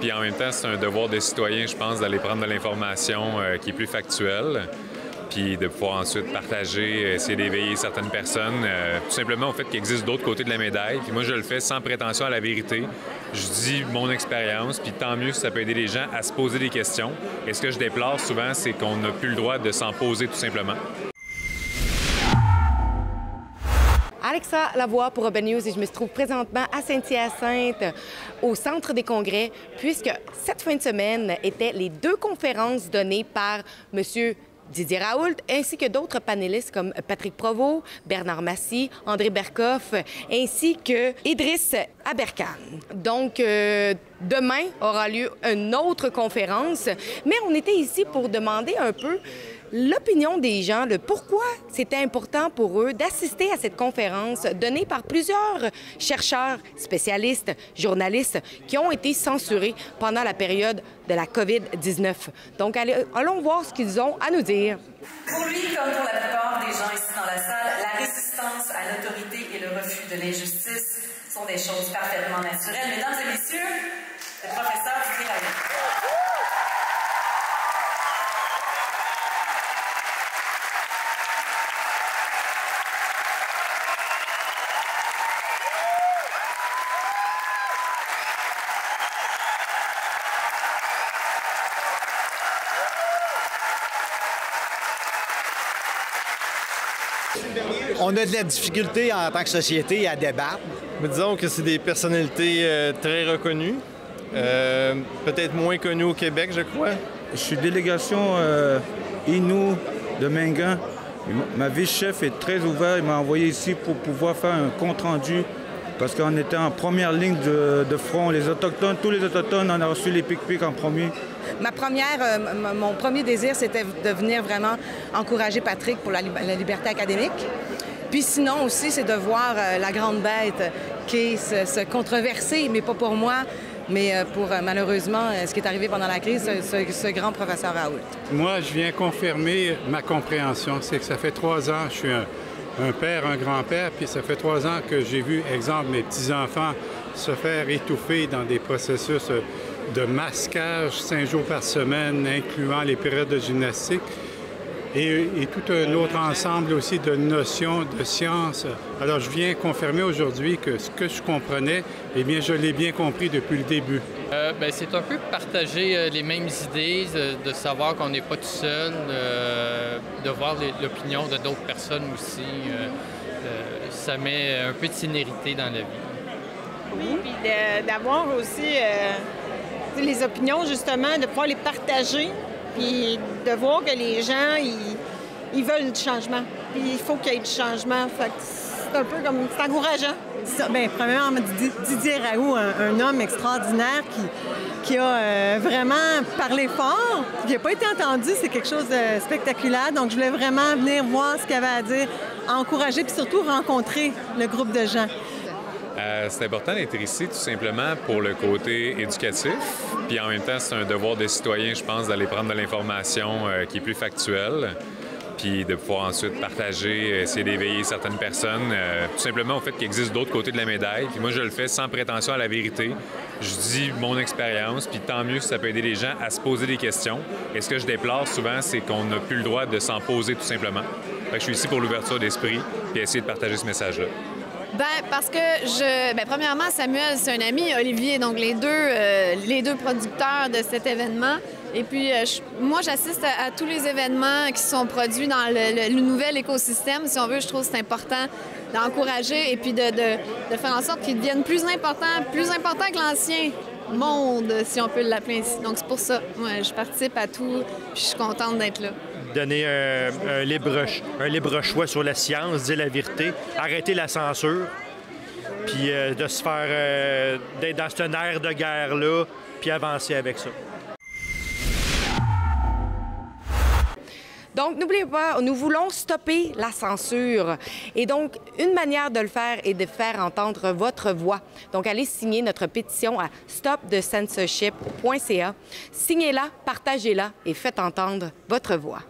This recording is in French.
Puis en même temps, c'est un devoir des citoyens, je pense, d'aller prendre de l'information qui est plus factuelle, puis de pouvoir ensuite partager, essayer d'éveiller certaines personnes, tout simplement au fait qu'il existe d'autres côtés de la médaille. Puis moi, je le fais sans prétention à la vérité. Je dis mon expérience, puis tant mieux si ça peut aider les gens à se poser des questions. Et ce que je déplore souvent, c'est qu'on n'a plus le droit de s'en poser tout simplement. Alexa Lavoie pour Urban News et je me trouve présentement à Saint-Hyacinthe, au Centre des congrès, puisque cette fin de semaine étaient les deux conférences données par M. Didier Raoult, ainsi que d'autres panélistes comme Patrick Provost, Bernard Massy, André Berkoff, ainsi que Idriss Aberkan. Donc, demain aura lieu une autre conférence, mais on était ici pour demander un peu l'opinion des gens, le pourquoi c'était important pour eux d'assister à cette conférence donnée par plusieurs chercheurs, spécialistes, journalistes qui ont été censurés pendant la période de la COVID-19. Donc, allons voir ce qu'ils ont à nous dire. Pour lui, comme pour la plupart des gens ici dans la salle, la résistance à l'autorité et le refus de l'injustice sont des choses parfaitement naturelles. Mesdames et messieurs, le professeur Didier Raoult. On a de la difficulté en tant que société à débattre. Mais disons que c'est des personnalités très reconnues, peut-être moins connues au Québec, je crois. Je suis délégation Innu de Mingan. Ma vice-chef est très ouverte. Il m'a envoyé ici pour pouvoir faire un compte-rendu parce qu'on était en première ligne de front. Les Autochtones, tous les Autochtones, on a reçu les pic-pics en premier. Mon premier désir, c'était de venir vraiment encourager Patrick pour la liberté académique. Puis sinon aussi, c'est de voir la grande bête qui est se controverser, mais pas pour moi, mais pour malheureusement ce qui est arrivé pendant la crise, ce grand professeur Raoult. Moi, je viens confirmer ma compréhension. C'est que ça fait 3 ans, je suis un père, un grand-père, puis ça fait 3 ans que j'ai vu, exemple, mes petits-enfants se faire étouffer dans des processus de masquage 5 jours par semaine, incluant les périodes de gymnastique, et tout un autre ensemble aussi de notions de science. Alors, je viens confirmer aujourd'hui que ce que je comprenais, eh bien, je l'ai bien compris depuis le début. C'est un peu partager les mêmes idées, de savoir qu'on n'est pas tout seul, de voir l'opinion de d'autres personnes aussi. Ça met un peu de sénérité dans la vie. Oui, puis d'avoir aussi les opinions, justement, de pouvoir les partager, puis de voir que les gens, ils veulent du changement. Puis il faut qu'il y ait du changement. Fait que c'est un peu comme... c'est encourageant. Bien, premièrement, Didier Raoult, un homme extraordinaire qui a vraiment parlé fort, qui n'a pas été entendu. C'est quelque chose de spectaculaire. Donc, je voulais vraiment venir voir ce qu'il avait à dire, encourager, puis surtout rencontrer le groupe de gens. C'est important d'être ici tout simplement pour le côté éducatif, puis en même temps, c'est un devoir des citoyens, je pense, d'aller prendre de l'information qui est plus factuelle, puis de pouvoir ensuite partager, essayer d'éveiller certaines personnes, tout simplement au fait qu'il existe d'autres côtés de la médaille. Puis moi, je le fais sans prétention à la vérité. Je dis mon expérience, puis tant mieux si ça peut aider les gens à se poser des questions. Et ce que je déplore souvent, c'est qu'on n'a plus le droit de s'en poser tout simplement. Fait que je suis ici pour l'ouverture d'esprit, puis essayer de partager ce message-là. Parce que premièrement, Samuel, c'est un ami, Olivier, donc les deux producteurs de cet événement. Et puis, moi, j'assiste à tous les événements qui sont produits dans le nouvel écosystème. Si on veut, je trouve que c'est important d'encourager et puis de faire en sorte qu'ils deviennent plus importants que l'ancien monde, si on peut l'appeler ainsi. Donc, c'est pour ça. Moi, je participe à tout, puis je suis contente d'être là. Donner un libre choix sur la science, dire la vérité, arrêter la censure, puis de se faire d'être dans cette ère de guerre-là, puis avancer avec ça. Donc, n'oubliez pas, nous voulons stopper la censure. Et donc, une manière de le faire est de faire entendre votre voix. Donc, allez signer notre pétition à stopthecensorship.ca. Signez-la, partagez-la et faites entendre votre voix.